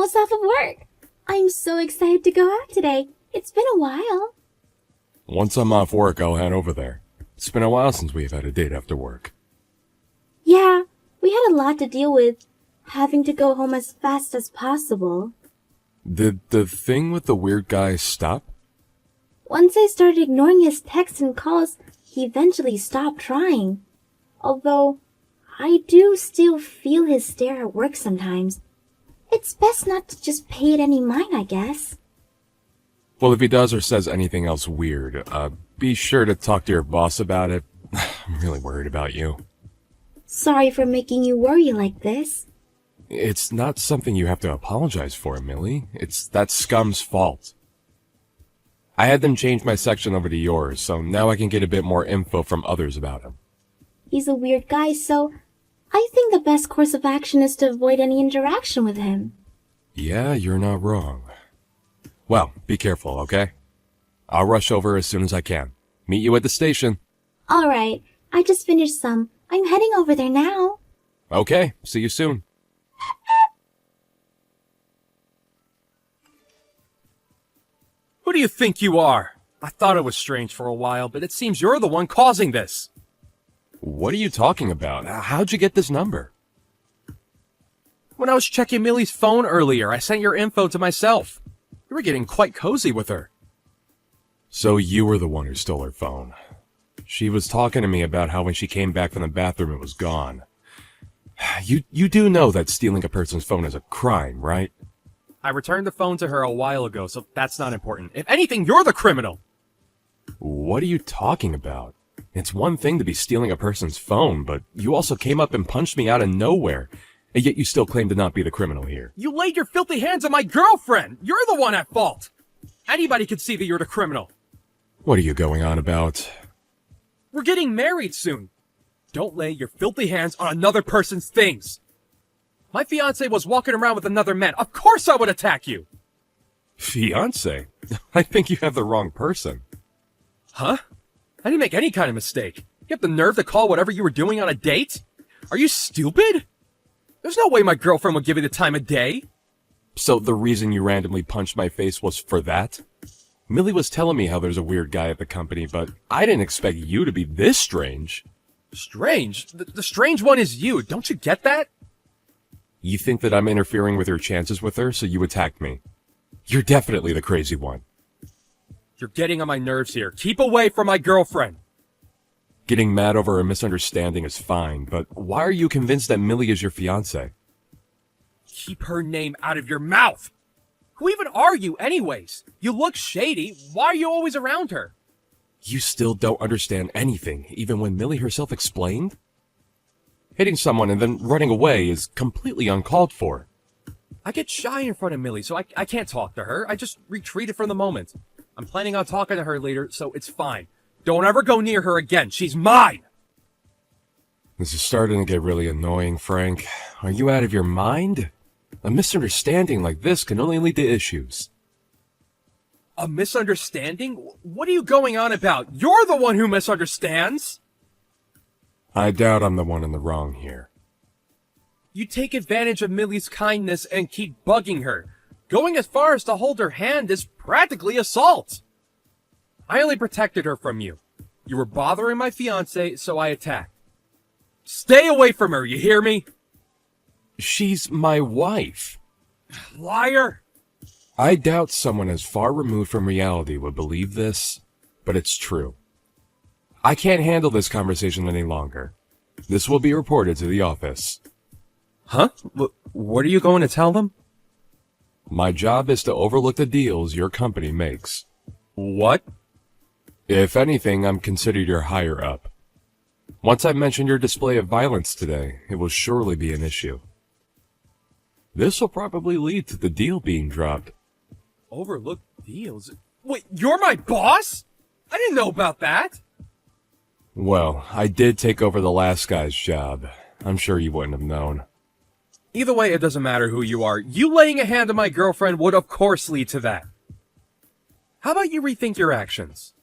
almost off of work. I'm so excited to go out today. It's been a while. Once I'm off work, I'll head over there. It's been a while since we've had a date after work. Yeah, we had a lot to deal with, having to go home as fast as possible. Did the thing with the weird guy stop? Once I started ignoring his texts and calls, he eventually stopped trying. Although, I do still feel his stare at work sometimes. It's best not to just pay it any mind, I guess. Well, if he does or says anything else weird, be sure to talk to your boss about it. I'm really worried about you. Sorry for making you worry like this. It's not something you have to apologize for, Millie. It's that scum's fault. I had them change my section over to yours, so now I can get a bit more info from others about him. He's a weird guy, so I think the best course of action is to avoid any interaction with him. Yeah, you're not wrong. Well, be careful, okay? I'll rush over as soon as I can. Meet you at the station. Alright, I just finished some. I'm heading over there now. Okay, see you soon. Who do you think you are? I thought it was strange for a while, but it seems you're the one causing this. What are you talking about? How'd you get this number? When I was checking Millie's phone earlier, I sent your info to myself. You were getting quite cozy with her. So you were the one who stole her phone. She was talking to me about how when she came back from the bathroom it was gone. You do know that stealing a person's phone is a crime, right? I returned the phone to her a while ago, so that's not important. If anything, you're the criminal! What are you talking about? It's one thing to be stealing a person's phone, but you also came up and punched me out of nowhere, and yet you still claim to not be the criminal here. You laid your filthy hands on my girlfriend! You're the one at fault! Anybody could see that you're the criminal. What are you going on about? We're getting married soon. Don't lay your filthy hands on another person's things. My fiancé was walking around with another man. Of course I would attack you! Fiancé? I think you have the wrong person. Huh? I didn't make any kind of mistake. You have the nerve to call whatever you were doing on a date? Are you stupid? There's no way my girlfriend would give you the time of day. So the reason you randomly punched my face was for that? Millie was telling me how there's a weird guy at the company, but I didn't expect you to be this strange. Strange? The strange one is you. Don't you get that? You think that I'm interfering with your chances with her, so you attacked me. You're definitely the crazy one. You're getting on my nerves here. Keep away from my girlfriend. Getting mad over a misunderstanding is fine, but why are you convinced that Millie is your fiancé? Keep her name out of your mouth. Who even are you anyways? You look shady. Why are you always around her? You still don't understand anything, even when Millie herself explained? Hitting someone and then running away is completely uncalled for. I get shy in front of Millie, so I can't talk to her. I just retreated from the moment. I'm planning on talking to her later, so it's fine. Don't ever go near her again. She's mine! This is starting to get really annoying, Frank. Are you out of your mind? A misunderstanding like this can only lead to issues. A misunderstanding? What are you going on about? You're the one who misunderstands! I doubt I'm the one in the wrong here. You take advantage of Millie's kindness and keep bugging her. Going as far as to hold her hand is practically assault. I only protected her from you. You were bothering my fiancé, so I attacked. Stay away from her, you hear me? She's my wife. Liar! I doubt someone as far removed from reality would believe this, but it's true. I can't handle this conversation any longer. This will be reported to the office. Huh? What are you going to tell them? My job is to overlook the deals your company makes. What? If anything, I'm considered your higher up. Once I mention your display of violence today, it will surely be an issue. This will probably lead to the deal being dropped. Overlook deals? Wait, you're my boss? I didn't know about that. Well, I did take over the last guy's job. I'm sure you wouldn't have known. Either way, it doesn't matter who you are. You laying a hand on my girlfriend would of course lead to that. How about you rethink your actions?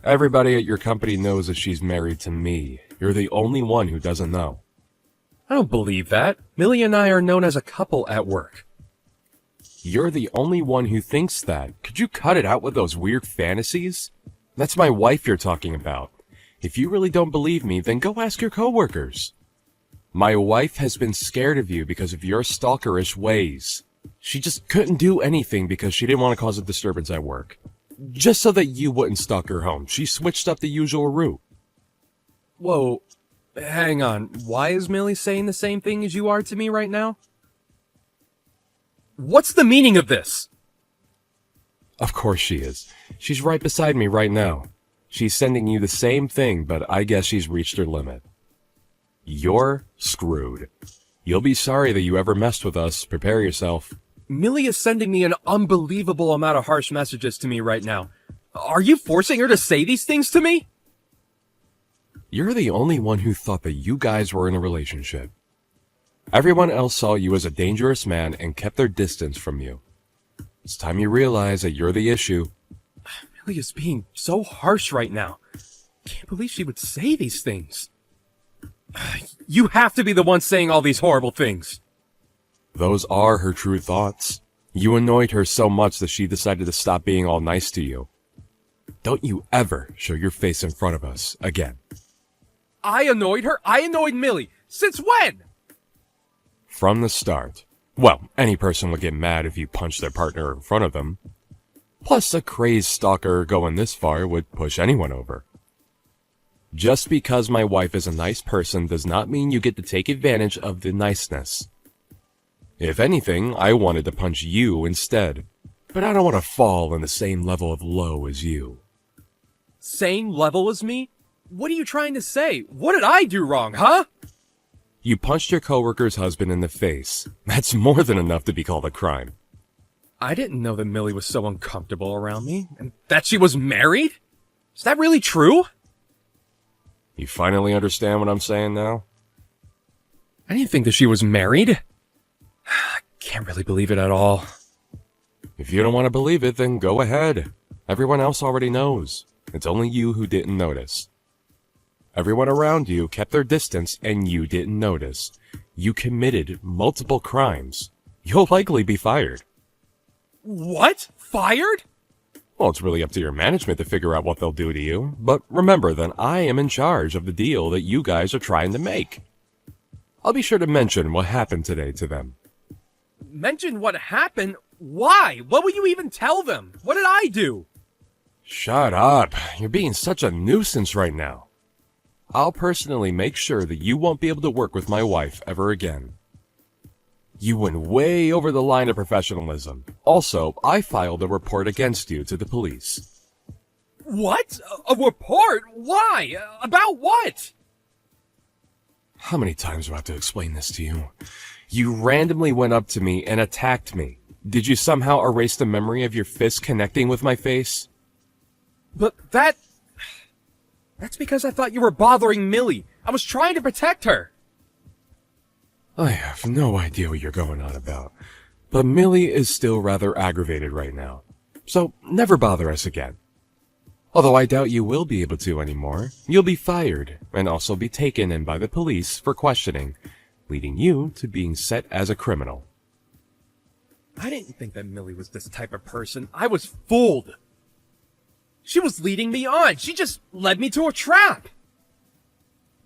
Everybody at your company knows that she's married to me. You're the only one who doesn't know. I don't believe that. Millie and I are known as a couple at work. You're the only one who thinks that. Could you cut it out with those weird fantasies? That's my wife you're talking about. If you really don't believe me, then go ask your coworkers. My wife has been scared of you because of your stalkerish ways. She just couldn't do anything because she didn't want to cause a disturbance at work. Just so that you wouldn't stalk her home, she switched up the usual route. Whoa, hang on. Why is Millie saying the same thing as you are to me right now? What's the meaning of this? Of course she is. She's right beside me right now. She's sending you the same thing, but I guess she's reached her limit. You're screwed. You'll be sorry that you ever messed with us. Prepare yourself. Millie is sending me an unbelievable amount of harsh messages to me right now. Are you forcing her to say these things to me? You're the only one who thought that you guys were in a relationship. Everyone else saw you as a dangerous man and kept their distance from you. It's time you realize that you're the issue. Millie is being so harsh right now. Can't believe she would say these things. You have to be the one saying all these horrible things. Those are her true thoughts. You annoyed her so much that she decided to stop being all nice to you. Don't you ever show your face in front of us again. I annoyed her? I annoyed Millie. Since when? From the start. Well, any person would get mad if you punched their partner in front of them. Plus, a crazed stalker going this far would push anyone over. Just because my wife is a nice person does not mean you get to take advantage of the niceness. If anything, I wanted to punch you instead. But I don't want to fall in the same level of low as you. Same level as me? What are you trying to say? What did I do wrong, huh? You punched your coworker's husband in the face. That's more than enough to be called a crime. I didn't know that Millie was so uncomfortable around me, and that she was married? Is that really true? You finally understand what I'm saying now? I didn't think that she was married. I can't really believe it at all. If you don't want to believe it, then go ahead. Everyone else already knows. It's only you who didn't notice. Everyone around you kept their distance and you didn't notice. You committed multiple crimes. You'll likely be fired. What? Fired? Well, it's really up to your management to figure out what they'll do to you. But remember that I am in charge of the deal that you guys are trying to make. I'll be sure to mention what happened today to them. Mention what happened? Why? What will you even tell them? What did I do? Shut up. You're being such a nuisance right now. I'll personally make sure that you won't be able to work with my wife ever again. You went way over the line of professionalism. Also, I filed a report against you to the police. What? A report? Why? About what? How many times do I have to explain this to you? You randomly went up to me and attacked me. Did you somehow erase the memory of your fist connecting with my face? But that's because I thought you were bothering Millie. I was trying to protect her. I have no idea what you're going on about, but Millie is still rather aggravated right now, so never bother us again. Although I doubt you will be able to anymore, you'll be fired and also be taken in by the police for questioning, leading you to being set as a criminal. I didn't think that Millie was this type of person. I was fooled. She was leading me on. She just led me to a trap.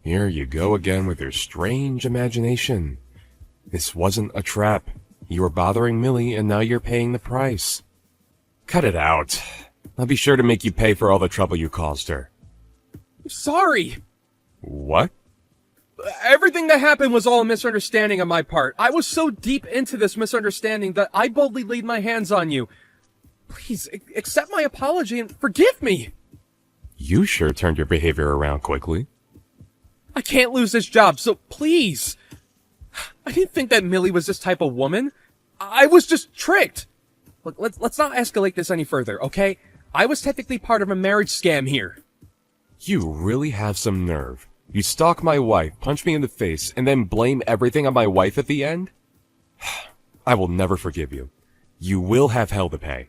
Here you go again with your strange imagination. This wasn't a trap. You were bothering Millie and now you're paying the price. Cut it out. I'll be sure to make you pay for all the trouble you caused her. Sorry. What? Everything that happened was all a misunderstanding on my part. I was so deep into this misunderstanding that I boldly laid my hands on you. Please, accept my apology and forgive me. You sure turned your behavior around quickly. I can't lose this job, so please. I didn't think that Millie was this type of woman. I was just tricked. Look, let's not escalate this any further, okay? I was technically part of a marriage scam here. You really have some nerve. You stalk my wife, punch me in the face, and then blame everything on my wife at the end? I will never forgive you. You will have hell to pay.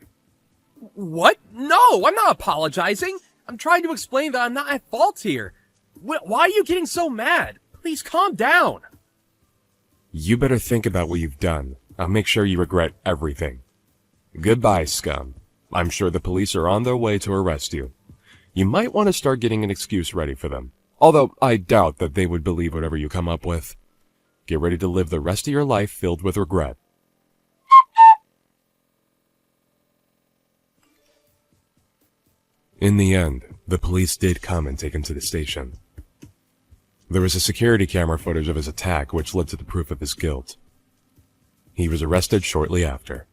What? No, I'm not apologizing. I'm trying to explain that I'm not at fault here. Why are you getting so mad? Please calm down. You better think about what you've done. I'll make sure you regret everything. Goodbye, scum. I'm sure the police are on their way to arrest you. You might want to start getting an excuse ready for them. Although I doubt that they would believe whatever you come up with. Get ready to live the rest of your life filled with regret. In the end, the police did come and take him to the station. There was a security camera footage of his attack which led to the proof of his guilt. He was arrested shortly after.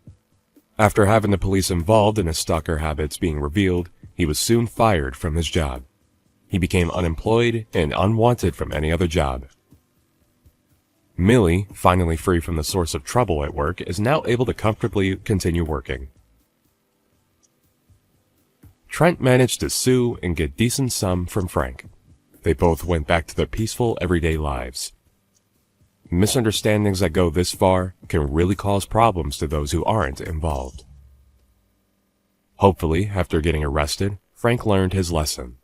After having the police involved in his stalker habits being revealed, he was soon fired from his job. He became unemployed and unwanted from any other job. Millie, finally free from the source of trouble at work, is now able to comfortably continue working. Trent managed to sue and get decent sum from Frank. They both went back to their peaceful, everyday lives. Misunderstandings that go this far can really cause problems to those who aren't involved. Hopefully, after getting arrested, Frank learned his lesson.